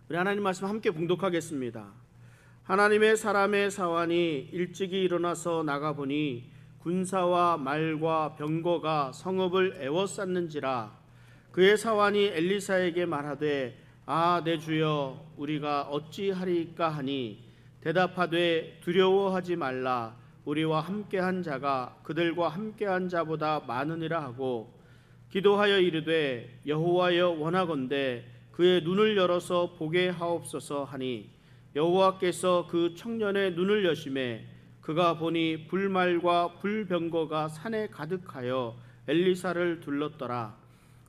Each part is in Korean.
우리 하나님 말씀 함께 봉독하겠습니다. 하나님의 사람의 사환이 일찍이 일어나서 나가보니 군사와 말과 병거가 성읍을 에워쌌는지라. 그의 사환이 엘리사에게 말하되 내 주여 우리가 어찌하리이까 하니 대답하되 두려워하지 말라. 우리와 함께한 자가 그들과 함께한 자보다 많으니라 하고 기도하여 이르되 여호와여 원하건대 그의 눈을 열어서 보게 하옵소서 하니 여호와께서 그 청년의 눈을 여심해 그가 보니 불말과 불병거가 산에 가득하여 엘리사를 둘렀더라.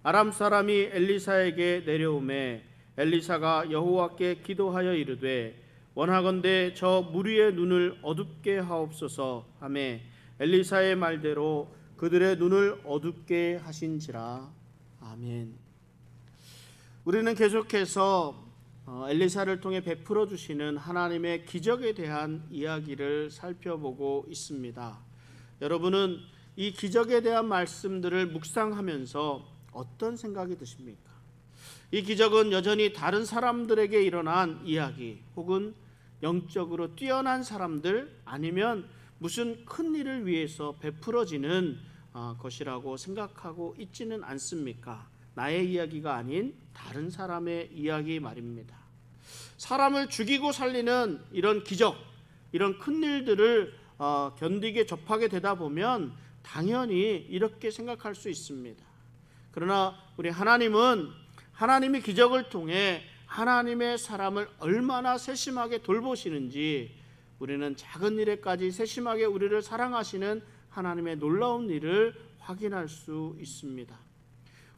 아람 사람이 엘리사에게 내려오매 엘리사가 여호와께 기도하여 이르되 원하건대 저 무리의 눈을 어둡게 하옵소서 하매 엘리사의 말대로 그들의 눈을 어둡게 하신지라. 아멘. 우리는 계속해서 엘리사를 통해 베풀어 주시는 하나님의 기적에 대한 이야기를 살펴보고 있습니다. 여러분은 이 기적에 대한 말씀들을 묵상하면서 어떤 생각이 드십니까? 이 기적은 여전히 다른 사람들에게 일어난 이야기, 혹은 영적으로 뛰어난 사람들, 아니면 무슨 큰 일을 위해서 베풀어지는 것이라고 생각하고 있지는 않습니까? 나의 이야기가 아닌 다른 사람의 이야기 말입니다. 사람을 죽이고 살리는 이런 기적, 이런 큰 일들을 견디게 접하게 되다 보면 당연히 이렇게 생각할 수 있습니다. 그러나 우리 하나님은 하나님이 기적을 통해 하나님의 사람을 얼마나 세심하게 돌보시는지, 우리는 작은 일에까지 세심하게 우리를 사랑하시는 하나님의 놀라운 일을 확인할 수 있습니다.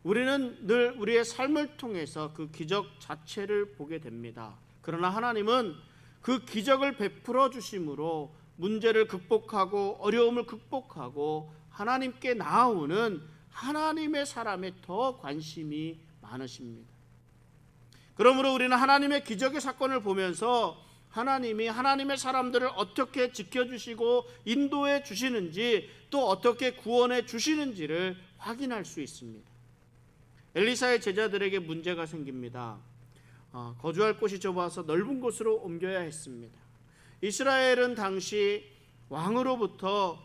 우리는 늘 우리의 삶을 통해서 그 기적 자체를 보게 됩니다. 그러나 하나님은 그 기적을 베풀어 주심으로 문제를 극복하고 어려움을 극복하고 하나님께 나아오는 하나님의 사람에 더 관심이 많으십니다. 그러므로 우리는 하나님의 기적의 사건을 보면서 하나님이 하나님의 사람들을 어떻게 지켜주시고 인도해 주시는지, 또 어떻게 구원해 주시는지를 확인할 수 있습니다. 엘리사의 제자들에게 문제가 생깁니다. 거주할 곳이 좁아서 넓은 곳으로 옮겨야 했습니다. 이스라엘은 당시 왕으로부터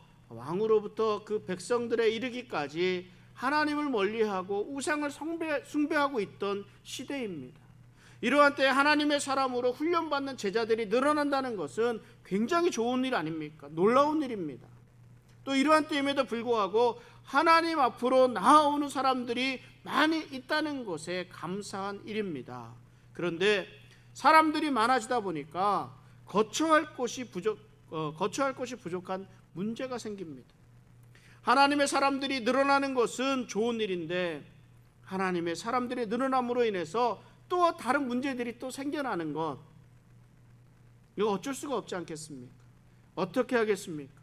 그 백성들에 이르기까지 하나님을 멀리하고 우상을 숭배하고 있던 시대입니다. 이러한 때에 하나님의 사람으로 훈련받는 제자들이 늘어난다는 것은 굉장히 좋은 일 아닙니까? 놀라운 일입니다. 또 이러한 때임에도 불구하고 하나님 앞으로 나아오는 사람들이 많이 있다는 것에 감사한 일입니다. 그런데 사람들이 많아지다 보니까 거처할 곳이 부족한 문제가 생깁니다. 하나님의 사람들이 늘어나는 것은 좋은 일인데 하나님의 사람들이 늘어남으로 인해서 또 다른 문제들이 또 생겨나는 것, 이거 어쩔 수가 없지 않겠습니까? 어떻게 하겠습니까?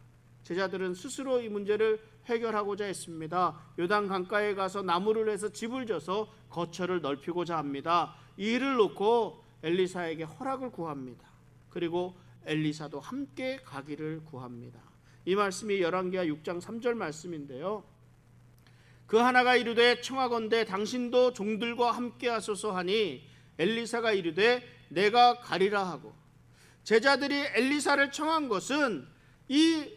제자들은 스스로 이 문제를 해결하고자 했습니다. 요단 강가에 가서 나무를 해서 집을 져서 거처를 넓히고자 합니다. 이 일을 놓고 엘리사에게 허락을 구합니다. 그리고 엘리사도 함께 가기를 구합니다. 이 말씀이 열왕기하 6장 3절 말씀인데요. 그 하나가 이르되 청하건대 당신도 종들과 함께 하소서 하니 엘리사가 이르되 내가 가리라 하고, 제자들이 엘리사를 청한 것은 이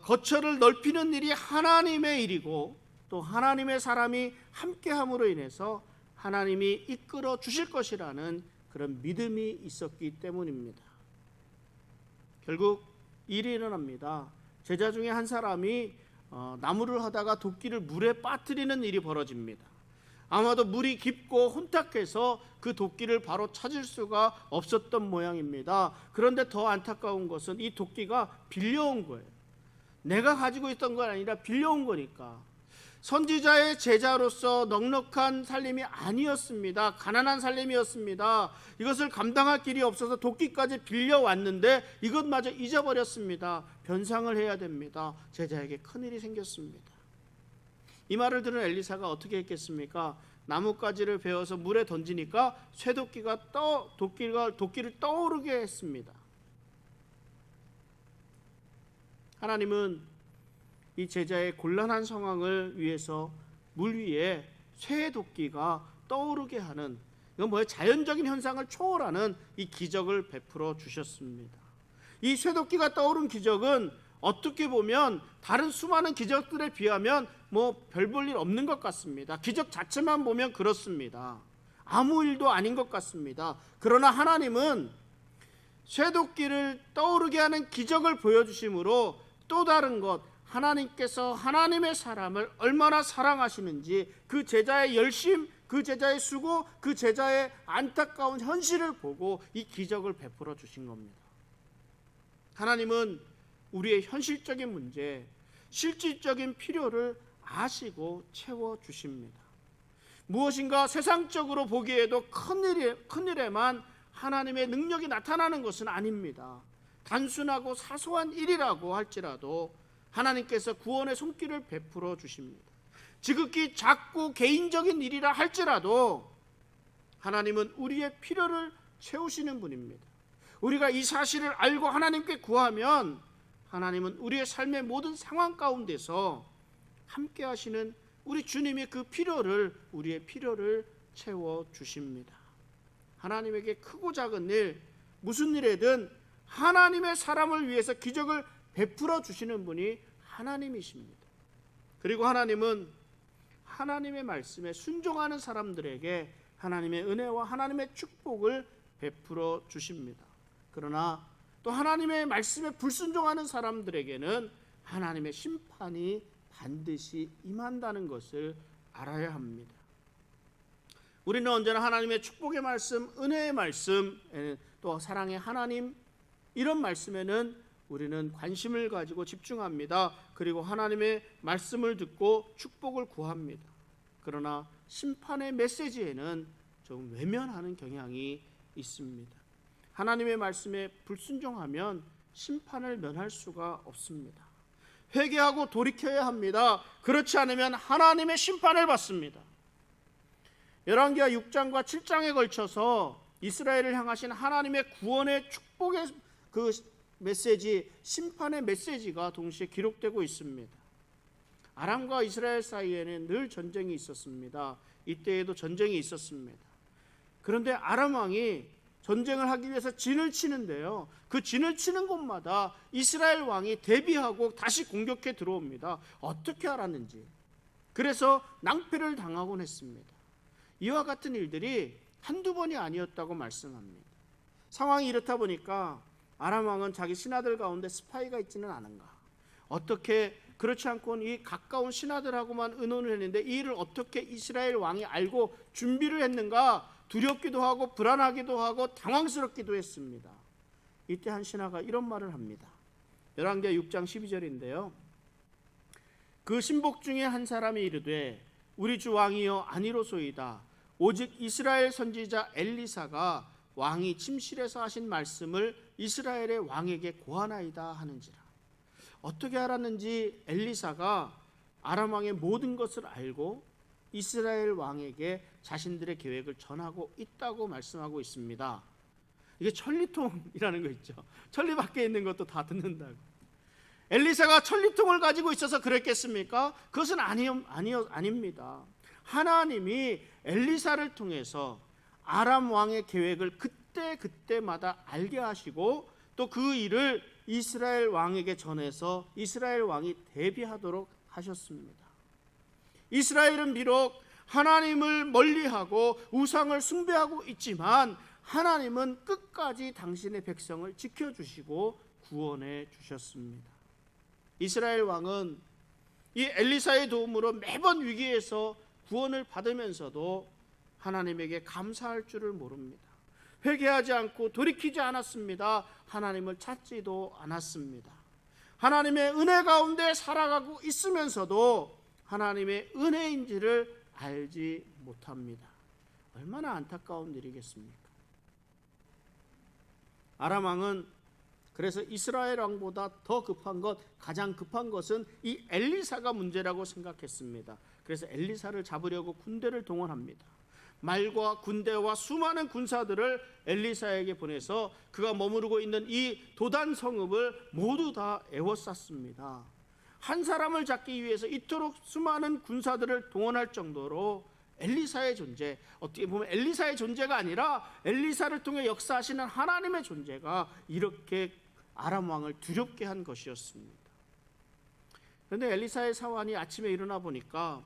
거처를 넓히는 일이 하나님의 일이고, 또 하나님의 사람이 함께함으로 인해서 하나님이 이끌어 주실 것이라는 그런 믿음이 있었기 때문입니다. 결국 일이 일어납니다. 제자 중에 한 사람이 나무를 하다가 도끼를 물에 빠뜨리는 일이 벌어집니다. 아마도 물이 깊고 혼탁해서 그 도끼를 바로 찾을 수가 없었던 모양입니다. 그런데 더 안타까운 것은 이 도끼가 빌려온 거예요. 내가 가지고 있던 건 아니라 빌려온 거니까. 선지자의 제자로서 넉넉한 살림이 아니었습니다. 가난한 살림이었습니다. 이것을 감당할 길이 없어서 도끼까지 빌려왔는데 이것마저 잊어버렸습니다. 변상을 해야 됩니다. 제자에게 큰일이 생겼습니다. 이 말을 들은 엘리사가 어떻게 했겠습니까? 나뭇가지를 베어서 물에 던지니까 쇠도끼가 도끼를 떠오르게 했습니다. 하나님은 이 제자의 곤란한 상황을 위해서 물 위에 쇠도끼가 떠오르게 하는, 이건 뭐예요? 자연적인 현상을 초월하는 이 기적을 베풀어 주셨습니다. 이 쇠도끼가 떠오른 기적은 어떻게 보면 다른 수많은 기적들에 비하면 뭐 별 볼 일 없는 것 같습니다. 기적 자체만 보면 그렇습니다. 아무 일도 아닌 것 같습니다. 그러나 하나님은 쇠도끼를 떠오르게 하는 기적을 보여주심으로 또 다른 것, 하나님께서 하나님의 사람을 얼마나 사랑하시는지 그 제자의 열심, 그 제자의 수고, 그 제자의 안타까운 현실을 보고 이 기적을 베풀어 주신 겁니다. 하나님은 우리의 현실적인 문제, 실질적인 필요를 아시고 채워주십니다. 무엇인가 세상적으로 보기에도 큰일에만 하나님의 능력이 나타나는 것은 아닙니다. 단순하고 사소한 일이라고 할지라도 하나님께서 구원의 손길을 베풀어 주십니다. 지극히 작고 개인적인 일이라 할지라도 하나님은 우리의 필요를 채우시는 분입니다. 우리가 이 사실을 알고 하나님께 구하면 하나님은 우리의 삶의 모든 상황 가운데서 함께 하시는 우리 주님이 그 필요를, 우리의 필요를 채워주십니다. 하나님에게 크고 작은 일, 무슨 일에든 하나님의 사람을 위해서 기적을 베풀어 주시는 분이 하나님이십니다. 그리고 하나님은 하나님의 말씀에 순종하는 사람들에게 하나님의 은혜와 하나님의 축복을 베풀어 주십니다. 그러나 또 하나님의 말씀에 불순종하는 사람들에게는 하나님의 심판이 반드시 임한다는 것을 알아야 합니다. 우리는 언제나 하나님의 축복의 말씀, 은혜의 말씀, 또 사랑의 하나님, 이런 말씀에는 우리는 관심을 가지고 집중합니다. 그리고 하나님의 말씀을 듣고 축복을 구합니다. 그러나 심판의 메시지에는 좀 외면하는 경향이 있습니다. 하나님의 말씀에 불순종하면 심판을 면할 수가 없습니다. 회개하고 돌이켜야 합니다. 그렇지 않으면 하나님의 심판을 받습니다. 열왕기하 6장과 7장에 걸쳐서 이스라엘을 향하신 하나님의 구원의 축복의 그 메시지, 심판의 메시지가 동시에 기록되고 있습니다. 아람과 이스라엘 사이에는 늘 전쟁이 있었습니다. 이때에도 전쟁이 있었습니다. 그런데 아람 왕이 전쟁을 하기 위해서 진을 치는데요, 그 진을 치는 곳마다 이스라엘 왕이 대비하고 다시 공격해 들어옵니다. 어떻게 알았는지. 그래서 낭패를 당하곤 했습니다. 이와 같은 일들이 한두 번이 아니었다고 말씀합니다. 상황이 이렇다 보니까 아람 왕은 자기 신하들 가운데 스파이가 있지는 않은가, 어떻게 그렇지 않고는 이 가까운 신하들하고만 의논을 했는데 이 일을 어떻게 이스라엘 왕이 알고 준비를 했는가, 두렵기도 하고 불안하기도 하고 당황스럽기도 했습니다. 이때 한 신하가 이런 말을 합니다. 열왕기하 6장 12절인데요. 그 신복 중에 한 사람이 이르되 우리 주 왕이여 아니로소이다. 오직 이스라엘 선지자 엘리사가 왕이 침실에서 하신 말씀을 이스라엘의 왕에게 고하나이다 하는지라. 어떻게 알았는지 엘리사가 아람 왕의 모든 것을 알고 이스라엘 왕에게 자신들의 계획을 전하고 있다고 말씀하고 있습니다. 이게 천리통이라는 거 있죠. 천리 밖에 있는 것도 다 듣는다고. 엘리사가 천리통을 가지고 있어서 그랬겠습니까? 그것은 아닙니다. 하나님이 엘리사를 통해서 아람 왕의 계획을 그때마다 알게 하시고 또 그 일을 이스라엘 왕에게 전해서 이스라엘 왕이 대비하도록 하셨습니다. 이스라엘은 비록 하나님을 멀리하고 우상을 숭배하고 있지만 하나님은 끝까지 당신의 백성을 지켜주시고 구원해 주셨습니다. 이스라엘 왕은 이 엘리사의 도움으로 매번 위기에서 구원을 받으면서도 하나님에게 감사할 줄을 모릅니다. 회개하지 않고 돌이키지 않았습니다. 하나님을 찾지도 않았습니다. 하나님의 은혜 가운데 살아가고 있으면서도 하나님의 은혜인지를 알지 못합니다. 얼마나 안타까운 일이겠습니까? 아람 왕은 그래서 이스라엘 왕보다 더 급한 것, 가장 급한 것은 이 엘리사가 문제라고 생각했습니다. 그래서 엘리사를 잡으려고 군대를 동원합니다. 말과 군대와 수많은 군사들을 엘리사에게 보내서 그가 머무르고 있는 이 도단 성읍을 모두 다 에워쌌습니다. 한 사람을 잡기 위해서 이토록 수많은 군사들을 동원할 정도로 엘리사의 존재, 어떻게 보면 엘리사의 존재가 아니라 엘리사를 통해 역사하시는 하나님의 존재가 이렇게 아람 왕을 두렵게 한 것이었습니다. 그런데 엘리사의 사환이 아침에 일어나 보니까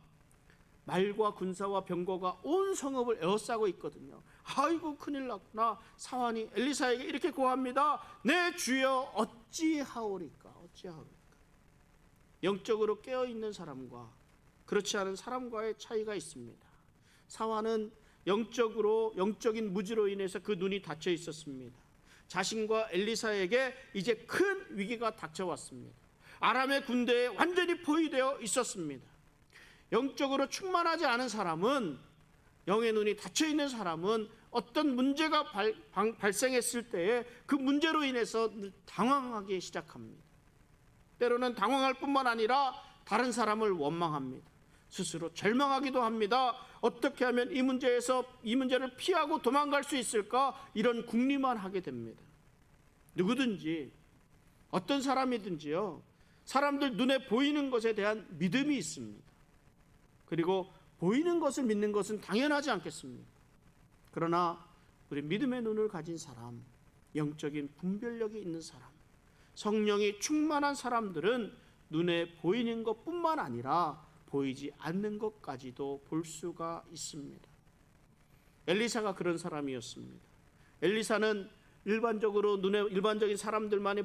말과 군사와 병거가 온 성읍을 에워싸고 있거든요. 아이고 큰일 났구나. 사환이 엘리사에게 이렇게 고합니다. 내 주여 어찌하오리까. 영적으로 깨어있는 사람과 그렇지 않은 사람과의 차이가 있습니다. 사환은 영적인 무지로 인해서 그 눈이 닫혀 있었습니다. 자신과 엘리사에게 이제 큰 위기가 닥쳐왔습니다. 아람의 군대에 완전히 포위되어 있었습니다. 영적으로 충만하지 않은 사람은, 영의 눈이 닫혀 있는 사람은 어떤 문제가 발생했을 때에 그 문제로 인해서 당황하기 시작합니다. 때로는 당황할 뿐만 아니라 다른 사람을 원망합니다. 스스로 절망하기도 합니다. 어떻게 하면 이 문제를 피하고 도망갈 수 있을까? 이런 궁리만 하게 됩니다. 누구든지 어떤 사람이든지요, 사람들 눈에 보이는 것에 대한 믿음이 있습니다. 그리고 보이는 것을 믿는 것은 당연하지 않겠습니까? 그러나 우리 믿음의 눈을 가진 사람, 영적인 분별력이 있는 사람, 성령이 충만한 사람들은 눈에 보이는 것뿐만 아니라 보이지 않는 것까지도 볼 수가 있습니다. 엘리사가 그런 사람이었습니다. 엘리사는 일반적인 사람들만이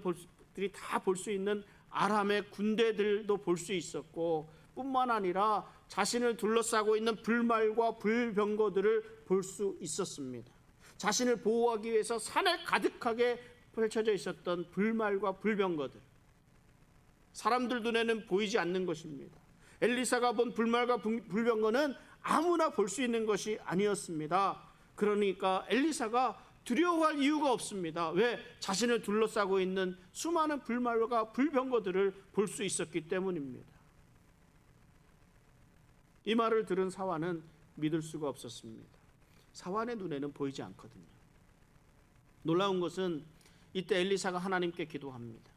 다 볼 수 있는 아람의 군대들도 볼 수 있었고, 뿐만 아니라 자신을 둘러싸고 있는 불말과 불병거들을 볼 수 있었습니다. 자신을 보호하기 위해서 산에 가득하게 펼쳐져 있었던 불말과 불병거들, 사람들 눈에는 보이지 않는 것입니다. 엘리사가 본 불말과 불병거는 아무나 볼 수 있는 것이 아니었습니다. 그러니까 엘리사가 두려워할 이유가 없습니다. 왜? 자신을 둘러싸고 있는 수많은 불말과 불병거들을 볼 수 있었기 때문입니다. 이 말을 들은 사환은 믿을 수가 없었습니다. 사환의 눈에는 보이지 않거든요. 놀라운 것은 이때 엘리사가 하나님께 기도합니다.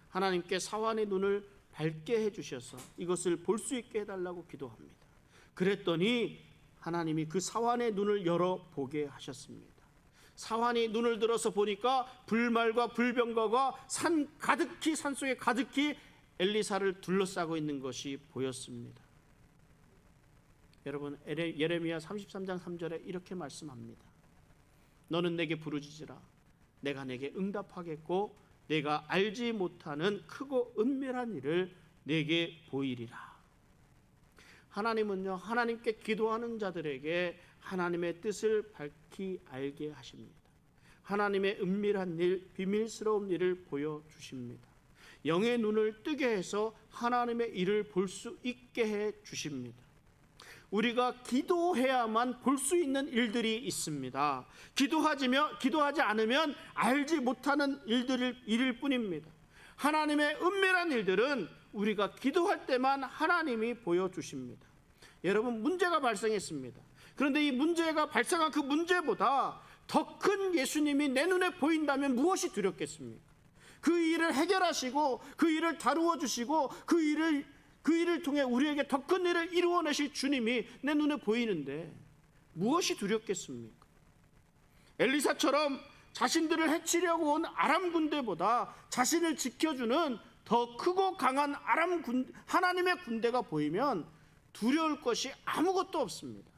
하나님께 사환의 눈을 밝게 해주셔서 이것을 볼 수 있게 해달라고 기도합니다. 그랬더니 하나님이 그 사환의 눈을 열어보게 하셨습니다. 사환이 눈을 들어서 보니까 불말과 불병거가 산속에 가득히 엘리사를 둘러싸고 있는 것이 보였습니다. 여러분, 예레미야 33장 3절에 이렇게 말씀합니다. 너는 내게 부르짖으라. 내가 내게 응답하겠고 내가 알지 못하는 크고 은밀한 일을 내게 보이리라. 하나님은요, 하나님께 기도하는 자들에게 하나님의 뜻을 밝히 알게 하십니다. 하나님의 은밀한 일, 비밀스러운 일을 보여주십니다. 영의 눈을 뜨게 해서 하나님의 일을 볼 수 있게 해 주십니다. 우리가 기도해야만 볼 수 있는 일들이 있습니다. 기도하지 않으면 알지 못하는 일일 뿐입니다. 하나님의 은밀한 일들은 우리가 기도할 때만 하나님이 보여주십니다. 여러분, 문제가 발생했습니다. 그런데 이 문제가 발생한 그 문제보다 더 큰 예수님이 내 눈에 보인다면 무엇이 두렵겠습니까? 그 일을 해결하시고 그 일을 다루어 주시고 그 일을 통해 우리에게 더 큰 일을 이루어내실 주님이 내 눈에 보이는데 무엇이 두렵겠습니까? 엘리사처럼 자신들을 해치려고 온 아람 군대보다 자신을 지켜주는 더 크고 강한 하나님의 군대가 보이면 두려울 것이 아무것도 없습니다.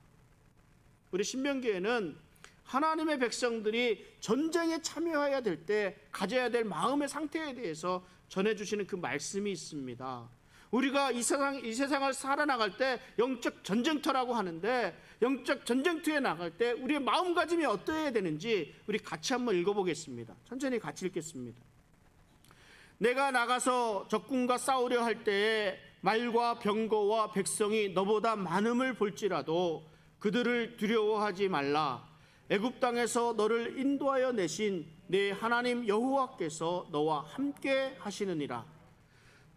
우리 신명기에는 하나님의 백성들이 전쟁에 참여해야 될 때 가져야 될 마음의 상태에 대해서 전해주시는 그 말씀이 있습니다. 우리가 이 세상을 살아나갈 때 영적 전쟁터라고 하는데, 영적 전쟁터에 나갈 때 우리의 마음가짐이 어떠해야 되는지 우리 같이 한번 읽어보겠습니다. 천천히 같이 읽겠습니다. 내가 나가서 적군과 싸우려 할 때에 말과 병거와 백성이 너보다 많음을 볼지라도 그들을 두려워하지 말라. 애굽 땅에서 너를 인도하여 내신 네 하나님 여호와께서 너와 함께 하시느니라.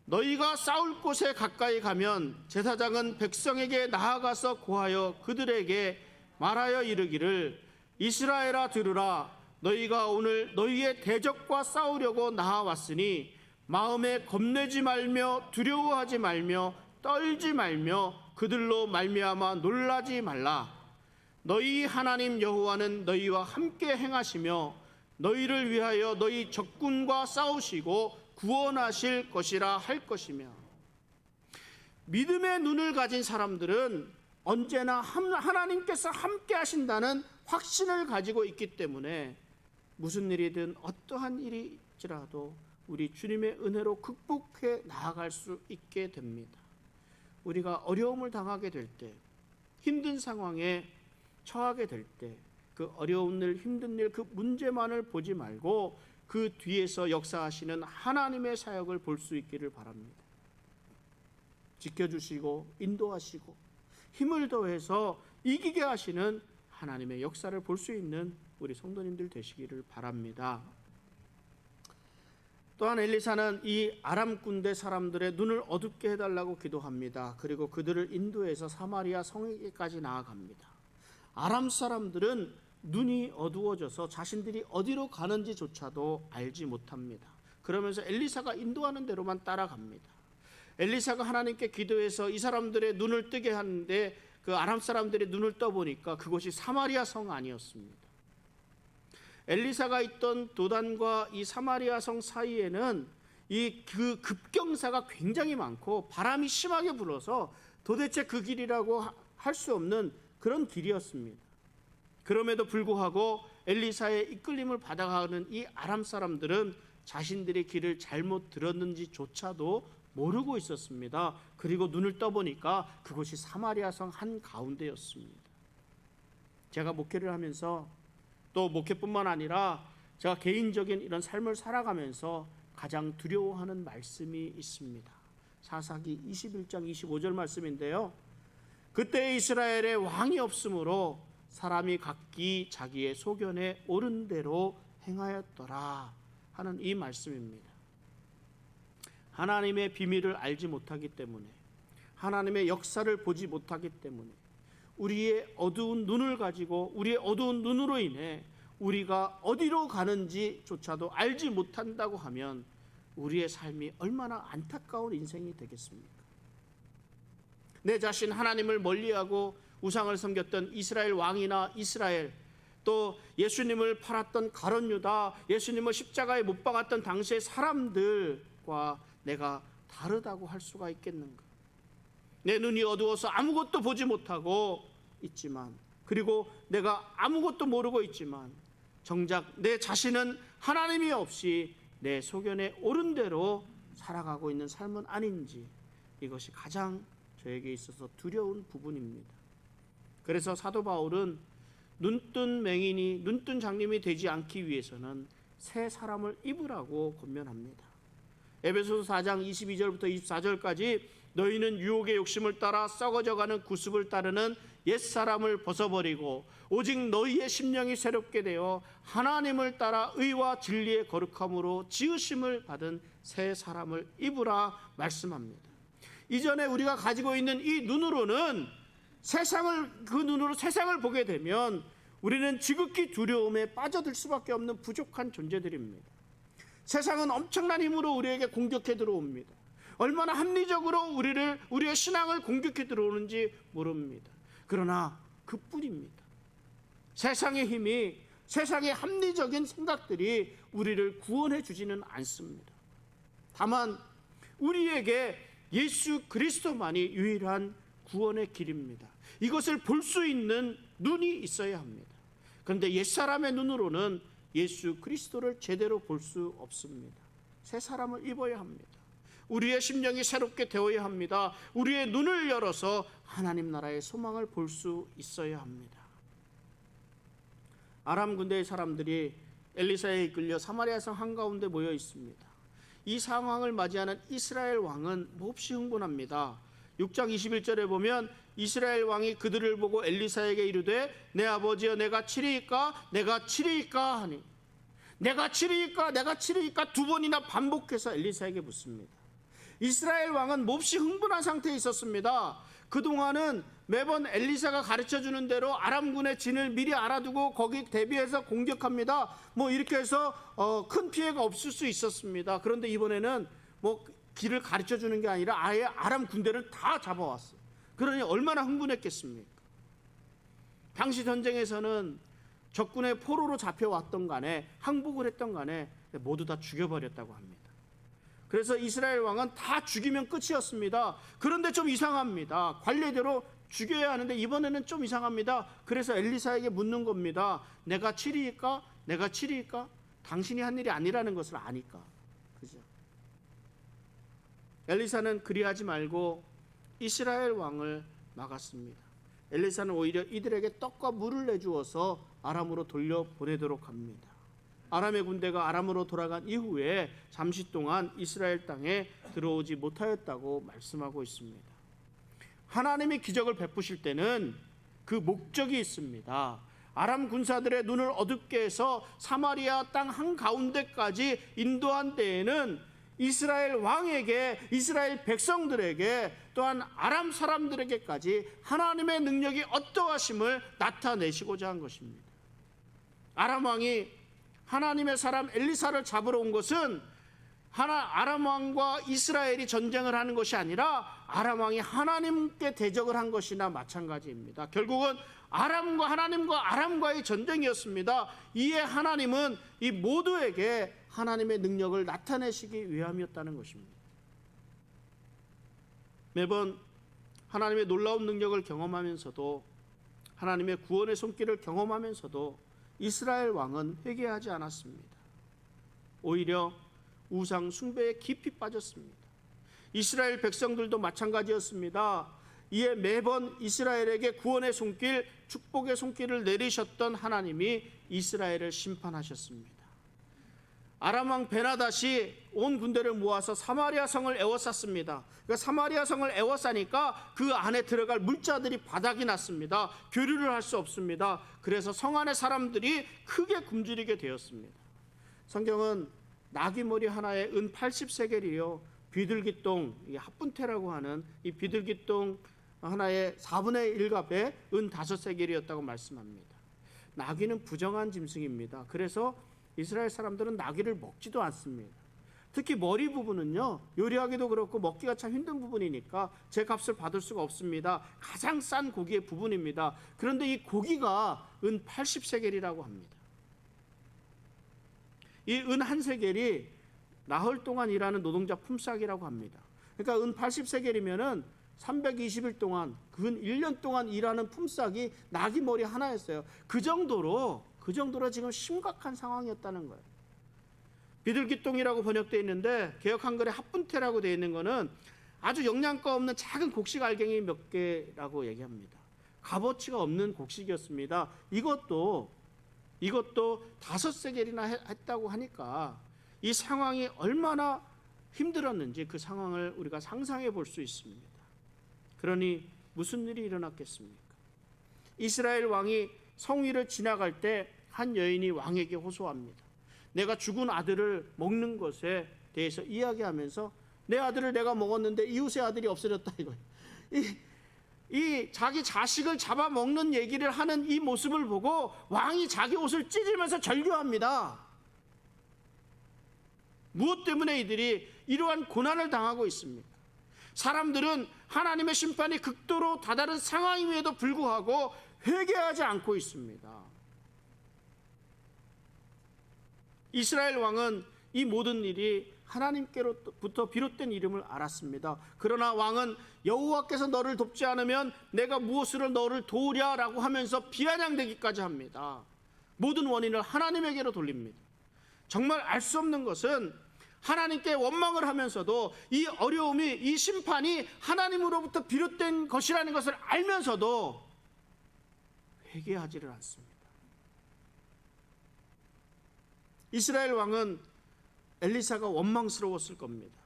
너희가 싸울 곳에 가까이 가면 제사장은 백성에게 나아가서 고하여 그들에게 말하여 이르기를, 이스라엘아 들으라. 너희가 오늘 너희의 대적과 싸우려고 나아왔으니 마음에 겁내지 말며 두려워하지 말며 떨지 말며 그들로 말미암아 놀라지 말라. 너희 하나님 여호와는 너희와 함께 행하시며 너희를 위하여 너희 적군과 싸우시고 구원하실 것이라 할 것이며. 믿음의 눈을 가진 사람들은 언제나 하나님께서 함께 하신다는 확신을 가지고 있기 때문에 무슨 일이든 어떠한 일일지라도 우리 주님의 은혜로 극복해 나아갈 수 있게 됩니다. 우리가 어려움을 당하게 될 때, 힘든 상황에 처하게 될 때, 그 어려운 일, 힘든 일, 그 문제만을 보지 말고 그 뒤에서 역사하시는 하나님의 사역을 볼 수 있기를 바랍니다. 지켜주시고 인도하시고 힘을 더해서 이기게 하시는 하나님의 역사를 볼 수 있는 우리 성도님들 되시기를 바랍니다. 또한 엘리사는 이 아람 군대 사람들의 눈을 어둡게 해달라고 기도합니다. 그리고 그들을 인도해서 사마리아 성에까지 나아갑니다. 아람 사람들은 눈이 어두워져서 자신들이 어디로 가는지조차도 알지 못합니다. 그러면서 엘리사가 인도하는 대로만 따라갑니다. 엘리사가 하나님께 기도해서 이 사람들의 눈을 뜨게 하는데 그 아람 사람들의 눈을 떠보니까 그곳이 사마리아 성 아니었습니다. 엘리사가 있던 도단과 이 사마리아 성 사이에는 그 급경사가 굉장히 많고 바람이 심하게 불어서 도대체 그 길이라고 할 수 없는 그런 길이었습니다. 그럼에도 불구하고 엘리사의 이끌림을 받아가는 이 아람 사람들은 자신들의 길을 잘못 들었는지조차도 모르고 있었습니다. 그리고 눈을 떠보니까 그곳이 사마리아 성 한가운데였습니다. 제가 목회를 하면서 또 목회뿐만 아니라 제가 개인적인 이런 삶을 살아가면서 가장 두려워하는 말씀이 있습니다. 사사기 21장 25절 말씀인데요. 그때 이스라엘에 왕이 없으므로 사람이 각기 자기의 소견에 옳은 대로 행하였더라 하는 이 말씀입니다. 하나님의 비밀을 알지 못하기 때문에, 하나님의 역사를 보지 못하기 때문에, 우리의 어두운 눈을 가지고 우리의 어두운 눈으로 인해 우리가 어디로 가는지조차도 알지 못한다고 하면 우리의 삶이 얼마나 안타까운 인생이 되겠습니까? 내 자신 하나님을 멀리하고 우상을 섬겼던 이스라엘 왕이나 이스라엘, 또 예수님을 팔았던 가룟 유다, 예수님을 십자가에 못 박았던 당시의 사람들과 내가 다르다고 할 수가 있겠는가? 내 눈이 어두워서 아무것도 보지 못하고 있지만, 그리고 내가 아무것도 모르고 있지만 정작 내 자신은 하나님이 없이 내 소견에 옳은 대로 살아가고 있는 삶은 아닌지, 이것이 가장 저에게 있어서 두려운 부분입니다. 그래서 사도 바울은 눈뜬 맹인이 눈뜬 장님이 되지 않기 위해서는 새 사람을 입으라고 권면합니다. 에베소서 4장 22절부터 24절까지 너희는 유혹의 욕심을 따라 썩어져가는 구습을 따르는 옛사람을 벗어버리고 오직 너희의 심령이 새롭게 되어 하나님을 따라 의와 진리의 거룩함으로 지으심을 받은 새 사람을 입으라 말씀합니다. 이전에 우리가 가지고 있는 이 눈으로는 그 눈으로 세상을 보게 되면 우리는 지극히 두려움에 빠져들 수밖에 없는 부족한 존재들입니다. 세상은 엄청난 힘으로 우리에게 공격해 들어옵니다. 얼마나 합리적으로 우리의 신앙을 공격해 들어오는지 모릅니다. 그러나 그뿐입니다. 세상의 힘이, 세상의 합리적인 생각들이 우리를 구원해 주지는 않습니다. 다만 우리에게 예수 그리스도만이 유일한 구원의 길입니다. 이것을 볼 수 있는 눈이 있어야 합니다. 그런데 옛사람의 눈으로는 예수 그리스도를 제대로 볼 수 없습니다. 새 사람을 입어야 합니다. 우리의 심령이 새롭게 되어야 합니다. 우리의 눈을 열어서 하나님 나라의 소망을 볼 수 있어야 합니다. 아람 군대의 사람들이 엘리사에 이끌려 사마리아 성 한가운데 모여 있습니다. 이 상황을 맞이하는 이스라엘 왕은 몹시 흥분합니다. 6장 21절에 보면 이스라엘 왕이 그들을 보고 엘리사에게 이르되 내 아버지여 내가 치리이까 내가 치리이까 하니, 내가 치리이까 두 번이나 반복해서 엘리사에게 묻습니다. 이스라엘 왕은 몹시 흥분한 상태에 있었습니다. 그동안은 매번 엘리사가 가르쳐주는 대로 아람군의 진을 미리 알아두고 거기 대비해서 공격합니다. 이렇게 해서 큰 피해가 없을 수 있었습니다. 그런데 이번에는 길을 가르쳐주는 게 아니라 아예 아람 군대를 다 잡아왔어요. 그러니 얼마나 흥분했겠습니까? 당시 전쟁에서는 적군의 포로로 잡혀왔던 간에 항복을 했던 간에 모두 다 죽여버렸다고 합니다. 그래서 이스라엘 왕은 다 죽이면 끝이었습니다. 그런데 좀 이상합니다. 관례대로 죽여야 하는데 이번에는 좀 이상합니다. 그래서 엘리사에게 묻는 겁니다. 내가 치리일까? 내가 치리일까? 당신이 한 일이 아니라는 것을 아니까. 그죠? 엘리사는 그리하지 말고 이스라엘 왕을 막았습니다. 엘리사는 오히려 이들에게 떡과 물을 내주어서 아람으로 돌려보내도록 합니다. 아람의 군대가 아람으로 돌아간 이후에 잠시 동안 이스라엘 땅에 들어오지 못하였다고 말씀하고 있습니다. 하나님이 기적을 베푸실 때는 그 목적이 있습니다. 아람 군사들의 눈을 어둡게 해서 사마리아 땅 한가운데까지 인도한 때에는 이스라엘 왕에게, 이스라엘 백성들에게, 또한 아람 사람들에게까지 하나님의 능력이 어떠하심을 나타내시고자 한 것입니다. 아람 왕이 하나님의 사람 엘리사를 잡으러 온 것은 아람 왕과 이스라엘이 전쟁을 하는 것이 아니라 아람 왕이 하나님께 대적을 한 것이나 마찬가지입니다. 결국은 하나님과 아람과의 전쟁이었습니다. 이에 하나님은 이 모두에게 하나님의 능력을 나타내시기 위함이었다는 것입니다. 매번 하나님의 놀라운 능력을 경험하면서도, 하나님의 구원의 손길을 경험하면서도 이스라엘 왕은 회개하지 않았습니다. 오히려 우상 숭배에 깊이 빠졌습니다. 이스라엘 백성들도 마찬가지였습니다. 이에 매번 이스라엘에게 구원의 손길, 축복의 손길을 내리셨던 하나님이 이스라엘을 심판하셨습니다. 아람 왕 베나닷이 온 군대를 모아서 사마리아 성을 에워쌌습니다. 그러니까 사마리아 성을 에워싸니까 그 안에 들어갈 물자들이 바닥이 났습니다. 교류를 할 수 없습니다. 그래서 성 안의 사람들이 크게 굶주리게 되었습니다. 성경은 나귀 머리 하나에 은 80세겔이요, 비둘기똥, 합분태라고 하는 이 비둘기똥 하나의 4분의 1값에 은 5세겔이었다고 말씀합니다. 나귀는 부정한 짐승입니다. 그래서 이스라엘 사람들은 나귀를 먹지도 않습니다. 특히 머리 부분은요, 요리하기도 그렇고 먹기가 참 힘든 부분이니까 제 값을 받을 수가 없습니다. 가장 싼 고기의 부분입니다. 그런데 이 고기가 은 80세겔이라고 합니다. 이 은 한 세겔이 나흘 동안 일하는 노동자 품삯이라고 합니다. 그러니까 은 80세겔이면은 320일 동안, 근 1년 동안 일하는 품삯이 나귀 머리 하나였어요. 그 정도로 지금 심각한 상황이었다는 거예요. 비둘기똥이라고 번역되어 있는데 개역 한글에 합분태라고 되어 있는 것은 아주 영양가 없는 작은 곡식 알갱이 몇 개라고 얘기합니다. 값어치가 없는 곡식이었습니다. 이것도 5세겔이나 했다고 하니까 이 상황이 얼마나 힘들었는지 그 상황을 우리가 상상해 볼 수 있습니다. 그러니 무슨 일이 일어났겠습니까? 이스라엘 왕이 성 위를 지나갈 때 한 여인이 왕에게 호소합니다. 내가 죽은 아들을 먹는 것에 대해서 이야기하면서 내 아들을 내가 먹었는데 이웃의 아들이 없어졌다 이거예요. 이 자기 자식을 잡아먹는 얘기를 하는 이 모습을 보고 왕이 자기 옷을 찢으면서 절규합니다. 무엇 때문에 이들이 이러한 고난을 당하고 있습니까? 사람들은 하나님의 심판이 극도로 다다른 상황임에도 불구하고 회개하지 않고 있습니다. 이스라엘 왕은 이 모든 일이 하나님께로부터 비롯된 이름을 알았습니다. 그러나 왕은 여호와께서 너를 돕지 않으면 내가 무엇으로 너를 도우랴라고 하면서 비아냥대기까지 합니다. 모든 원인을 하나님에게로 돌립니다. 정말 알 수 없는 것은 하나님께 원망을 하면서도 이 어려움이, 이 심판이 하나님으로부터 비롯된 것이라는 것을 알면서도 회개하지를 않습니다. 이스라엘 왕은 엘리사가 원망스러웠을 겁니다.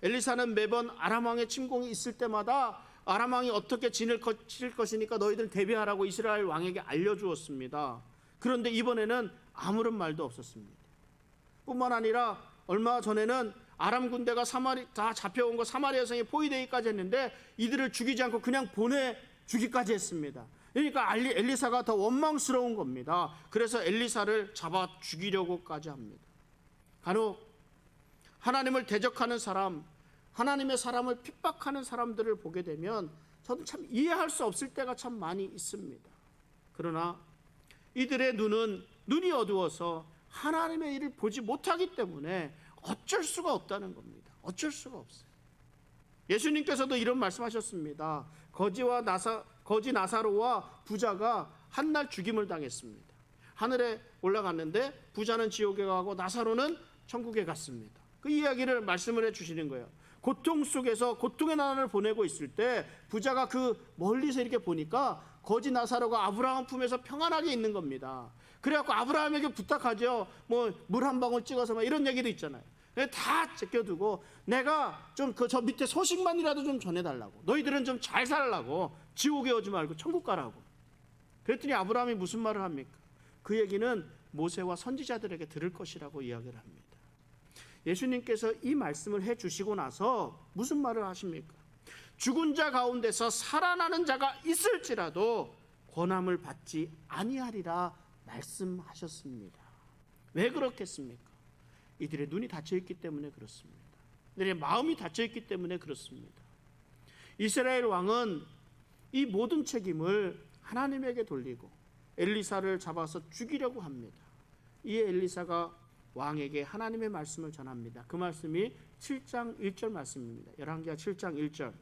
엘리사는 매번 아람 왕의 침공이 있을 때마다 아람 왕이 어떻게 진을 칠 것이니까 너희들 대비하라고 이스라엘 왕에게 알려주었습니다. 그런데 이번에는 아무런 말도 없었습니다. 뿐만 아니라 얼마 전에는 아람 군대가 다 잡혀온 거 사마리아 성에 포위되기까지 했는데 이들을 죽이지 않고 그냥 보내주기까지 했습니다. 그러니까 엘리사가 더 원망스러운 겁니다. 그래서 엘리사를 잡아 죽이려고까지 합니다. 간혹 하나님을 대적하는 사람, 하나님의 사람을 핍박하는 사람들을 보게 되면 저는 참 이해할 수 없을 때가 참 많이 있습니다. 그러나 이들의 눈이 어두워서 하나님의 일을 보지 못하기 때문에 어쩔 수가 없다는 겁니다. 어쩔 수가 없어요. 예수님께서도 이런 말씀하셨습니다. 거지 나사로와 부자가 한날 죽임을 당했습니다. 하늘에 올라갔는데 부자는 지옥에 가고 나사로는 천국에 갔습니다. 그 이야기를 말씀을 해주시는 거예요. 고통 속에서 고통의 나날을 보내고 있을 때 부자가 그 멀리서 이렇게 보니까 거지 나사로가 아브라함 품에서 평안하게 있는 겁니다. 그래갖고 아브라함에게 부탁하죠. 뭐 물 한 방울 찍어서 막 이런 얘기도 있잖아요. 다 제껴두고 내가 좀 저 밑에 소식만이라도 좀 전해달라고, 너희들은 좀 잘 살라고, 지옥에 오지 말고 천국 가라고. 그랬더니 아브라함이 무슨 말을 합니까? 그 얘기는 모세와 선지자들에게 들을 것이라고 이야기를 합니다. 예수님께서 이 말씀을 해주시고 나서 무슨 말을 하십니까? 죽은 자 가운데서 살아나는 자가 있을지라도 권함을 받지 아니하리라 말씀하셨습니다. 왜 그렇겠습니까? 이들의 눈이 닫혀있기 때문에 그렇습니다. 이들의 마음이 닫혀있기 때문에 그렇습니다. 이스라엘 왕은 이 모든 책임을 하나님에게 돌리고 엘리사를 잡아서 죽이려고 합니다. 이에 엘리사가 왕에게 하나님의 말씀을 전합니다. 그 말씀이 7장 1절 말씀입니다. 열왕기하 7장 1절.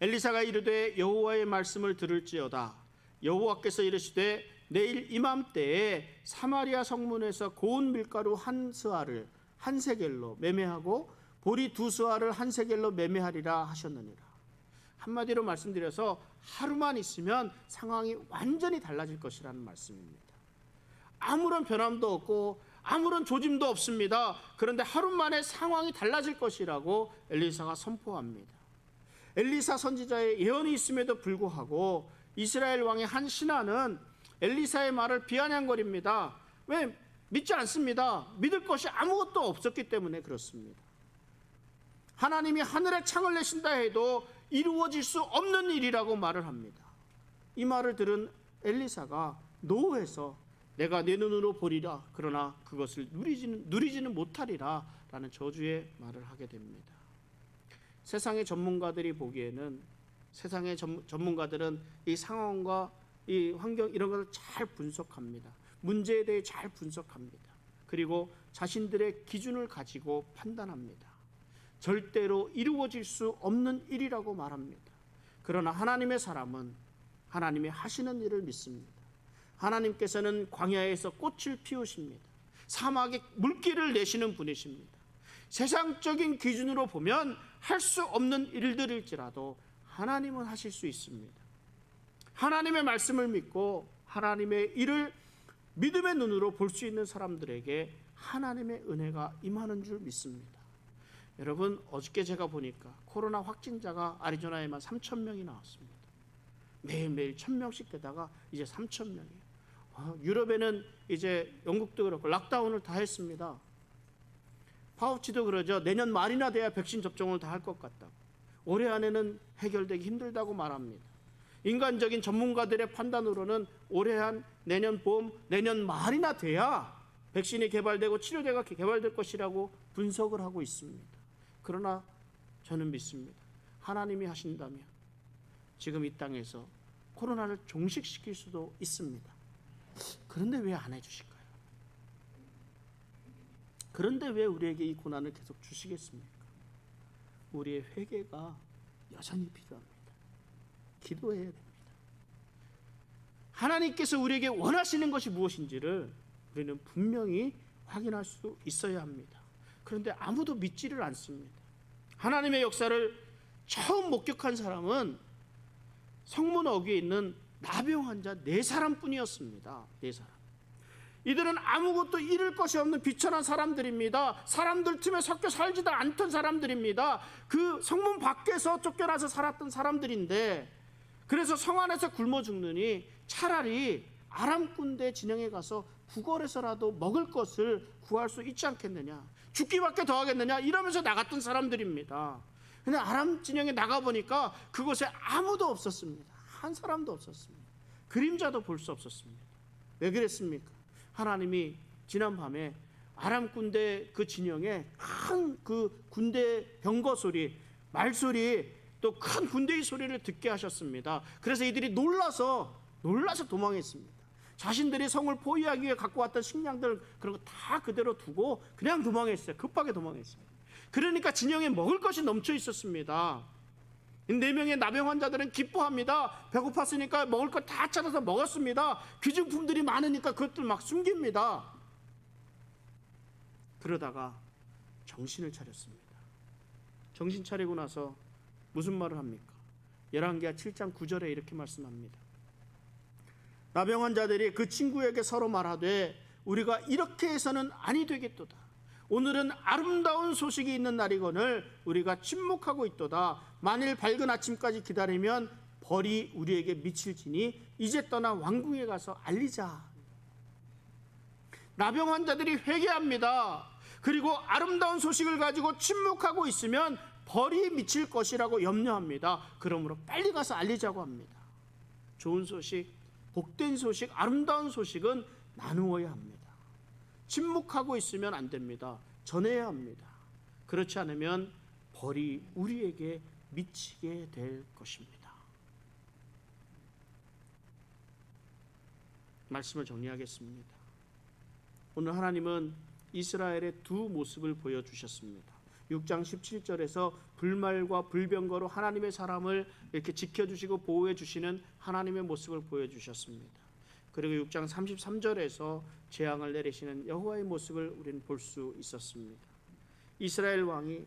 엘리사가 이르되 여호와의 말씀을 들을지어다. 여호와께서 이르시되 내일 이맘때에 사마리아 성문에서 고운 밀가루 한 스아를 한 세겔로 매매하고 보리 두 스아를 한 세겔로 매매하리라 하셨느니라. 한마디로 말씀드려서 하루만 있으면 상황이 완전히 달라질 것이라는 말씀입니다. 아무런 변함도 없고 아무런 조짐도 없습니다. 그런데 하루 만에 상황이 달라질 것이라고 엘리사가 선포합니다. 엘리사 선지자의 예언이 있음에도 불구하고 이스라엘 왕의 한 신하는 엘리사의 말을 비아냥거립니다. 왜? 믿지 않습니다. 믿을 것이 아무것도 없었기 때문에 그렇습니다. 하나님이 하늘에 창을 내신다 해도 이루어질 수 없는 일이라고 말을 합니다. 이 말을 들은 엘리사가 노해서 내가 내 눈으로 보리라 그러나 그것을 누리지는 못하리라 라는 저주의 말을 하게 됩니다. 세상의 전문가들이 보기에는, 세상의 전문가들은 이 상황과 이 환경 이런 것을 잘 분석합니다. 문제에 대해 잘 분석합니다. 그리고 자신들의 기준을 가지고 판단합니다. 절대로 이루어질 수 없는 일이라고 말합니다. 그러나 하나님의 사람은 하나님이 하시는 일을 믿습니다. 하나님께서는 광야에서 꽃을 피우십니다. 사막에 물길을 내시는 분이십니다. 세상적인 기준으로 보면 할 수 없는 일들일지라도 하나님은 하실 수 있습니다. 하나님의 말씀을 믿고 하나님의 일을 믿음의 눈으로 볼 수 있는 사람들에게 하나님의 은혜가 임하는 줄 믿습니다. 여러분, 어저께 제가 보니까 코로나 확진자가 아리조나에만 3,000명이 나왔습니다. 매일매일 1,000명씩 되다가 이제 3,000명이에요. 유럽에는 이제 영국도 그렇고 락다운을 다 했습니다. 파우치도 그러죠. 내년 말이나 돼야 백신 접종을 다 할 것 같다고. 올해 안에는 해결되기 힘들다고 말합니다. 인간적인 전문가들의 판단으로는 올해 한 내년 봄, 내년 말이나 돼야 백신이 개발되고 치료제가 개발될 것이라고 분석을 하고 있습니다. 그러나 저는 믿습니다. 하나님이 하신다면 지금 이 땅에서 코로나를 종식시킬 수도 있습니다. 그런데 왜 안 해주실까요? 그런데 왜 우리에게 이 고난을 계속 주시겠습니까? 우리의 회개가 여전히 필요합니다. 기도해야 됩니다. 하나님께서 우리에게 원하시는 것이 무엇인지를 우리는 분명히 확인할 수 있어야 합니다. 그런데 아무도 믿지를 않습니다. 하나님의 역사를 처음 목격한 사람은 성문 어귀에 있는 나병 환자 4사람뿐이었습니다. 4사람. 이들은 아무것도 잃을 것이 없는 비천한 사람들입니다. 사람들 틈에 섞여 살지도 않던 사람들입니다. 그 성문 밖에서 쫓겨나서 살았던 사람들인데, 그래서 성 안에서 굶어 죽느니 차라리 아람 군대 진영에 가서 구걸해서라도 먹을 것을 구할 수 있지 않겠느냐, 죽기밖에 더 하겠느냐 이러면서 나갔던 사람들입니다. 근데 아람 진영에 나가보니까 그곳에 아무도 없었습니다. 한 사람도 없었습니다. 그림자도 볼 수 없었습니다. 왜 그랬습니까? 하나님이 지난 밤에 아람 군대 그 진영에 큰 그 군대 병거 소리, 말소리, 또 큰 군대의 소리를 듣게 하셨습니다. 그래서 이들이 놀라서 도망했습니다. 자신들이 성을 포위하기 위해 갖고 왔던 식량들 그런 거 다 그대로 두고 그냥 도망했어요. 급하게 도망했어요. 그러니까 진영에 먹을 것이 넘쳐 있었습니다. 4명의 나병 환자들은 기뻐합니다. 배고팠으니까 먹을 것 다 찾아서 먹었습니다. 귀중품들이 많으니까 그것들 막 숨깁니다. 그러다가 정신을 차렸습니다. 정신 차리고 나서 무슨 말을 합니까? 열왕기하 7장 9절에 이렇게 말씀합니다. 나병 환자들이 그 친구에게 서로 말하되 우리가 이렇게 해서는 아니 되겠도다. 오늘은 아름다운 소식이 있는 날이거늘 우리가 침묵하고 있도다. 만일 밝은 아침까지 기다리면 벌이 우리에게 미칠지니 이제 떠나 왕궁에 가서 알리자. 나병 환자들이 회개합니다. 그리고 아름다운 소식을 가지고 침묵하고 있으면 벌이 미칠 것이라고 염려합니다. 그러므로 빨리 가서 알리자고 합니다. 좋은 소식, 복된 소식, 아름다운 소식은 나누어야 합니다. 침묵하고 있으면 안 됩니다. 전해야 합니다. 그렇지 않으면 벌이 우리에게 미치게 될 것입니다. 말씀을 정리하겠습니다. 오늘 하나님은 이스라엘의 두 모습을 보여주셨습니다. 6장 17절에서 불말과 불병거로 하나님의 사람을 이렇게 지켜주시고 보호해 주시는 하나님의 모습을 보여주셨습니다. 그리고 6장 33절에서 재앙을 내리시는 여호와의 모습을 우리는 볼 수 있었습니다. 이스라엘 왕이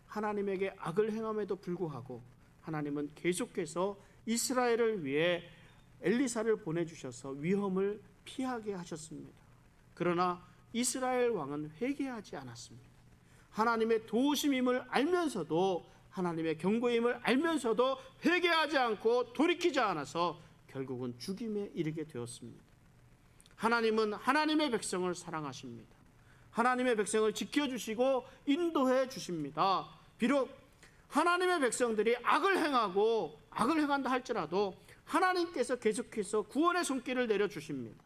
하나님에게 악을 행함에도 불구하고 하나님은 계속해서 이스라엘을 위해 엘리사를 보내주셔서 위험을 피하게 하셨습니다. 그러나 이스라엘 왕은 회개하지 않았습니다. 하나님의 도우심임을 알면서도, 하나님의 경고임을 알면서도 회개하지 않고 돌이키지 않아서 결국은 죽임에 이르게 되었습니다. 하나님은 하나님의 백성을 사랑하십니다. 하나님의 백성을 지켜주시고 인도해 주십니다. 비록 하나님의 백성들이 악을 행한다 할지라도 하나님께서 계속해서 구원의 손길을 내려주십니다.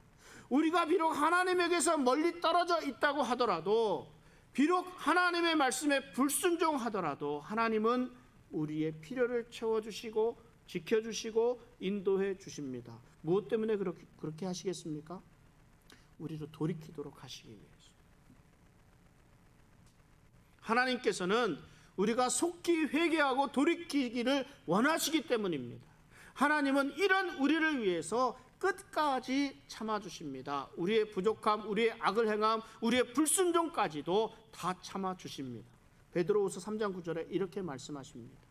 우리가 비록 하나님에게서 멀리 떨어져 있다고 하더라도, 비록 하나님의 말씀에 불순종하더라도 하나님은 우리의 필요를 채워주시고 지켜주시고 인도해 주십니다. 무엇 때문에 그렇게 하시겠습니까? 우리로 돌이키도록 하시기 위해서. 하나님께서는 우리가 속히 회개하고 돌이키기를 원하시기 때문입니다. 하나님은 이런 우리를 위해서 끝까지 참아주십니다. 우리의 부족함, 우리의 악을 행함, 우리의 불순종까지도 다 참아주십니다. 베드로후서 3장 9절에 이렇게 말씀하십니다.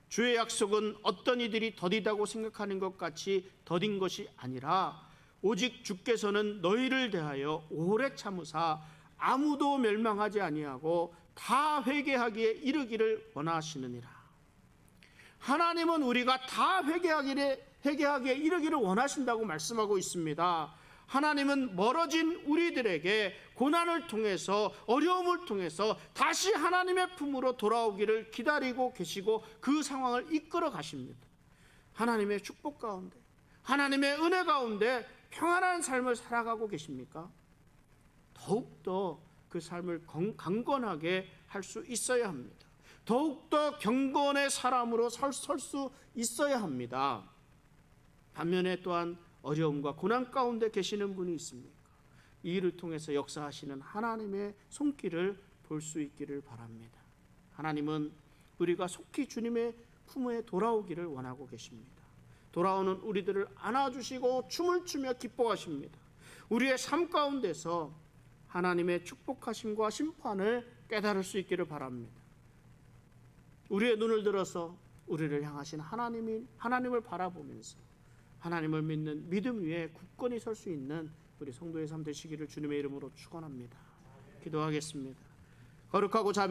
주의 약속은 어떤 이들이 더디다고 생각하는 것 같이 더딘 것이 아니라 오직 주께서는 너희를 대하여 오래 참으사 아무도 멸망하지 아니하고 다 회개하기에 이르기를 원하시느니라. 하나님은 우리가 다 회개하기에 이르기를 원하신다고 말씀하고 있습니다. 하나님은 멀어진 우리들에게 고난을 통해서, 어려움을 통해서 다시 하나님의 품으로 돌아오기를 기다리고 계시고 그 상황을 이끌어 가십니다. 하나님의 축복 가운데, 하나님의 은혜 가운데 평안한 삶을 살아가고 계십니까? 더욱더 그 삶을 강건하게 할 수 있어야 합니다. 더욱더 경건의 사람으로 설 수 있어야 합니다. 반면에 또한 어려움과 고난 가운데 계시는 분이 있습니까? 이 일을 통해서 역사하시는 하나님의 손길을 볼 수 있기를 바랍니다. 하나님은 우리가 속히 주님의 품에 돌아오기를 원하고 계십니다. 돌아오는 우리들을 안아주시고 춤을 추며 기뻐하십니다. 우리의 삶 가운데서 하나님의 축복하심과 심판을 깨달을 수 있기를 바랍니다. 우리의 눈을 들어서 우리를 향하신 하나님을 바라보면서 하나님을 믿는 믿음 위에 굳건히 설 수 있는 우리 성도의 삶 되시기를 주님의 이름으로 축원합니다. 기도하겠습니다. 거룩하고 자비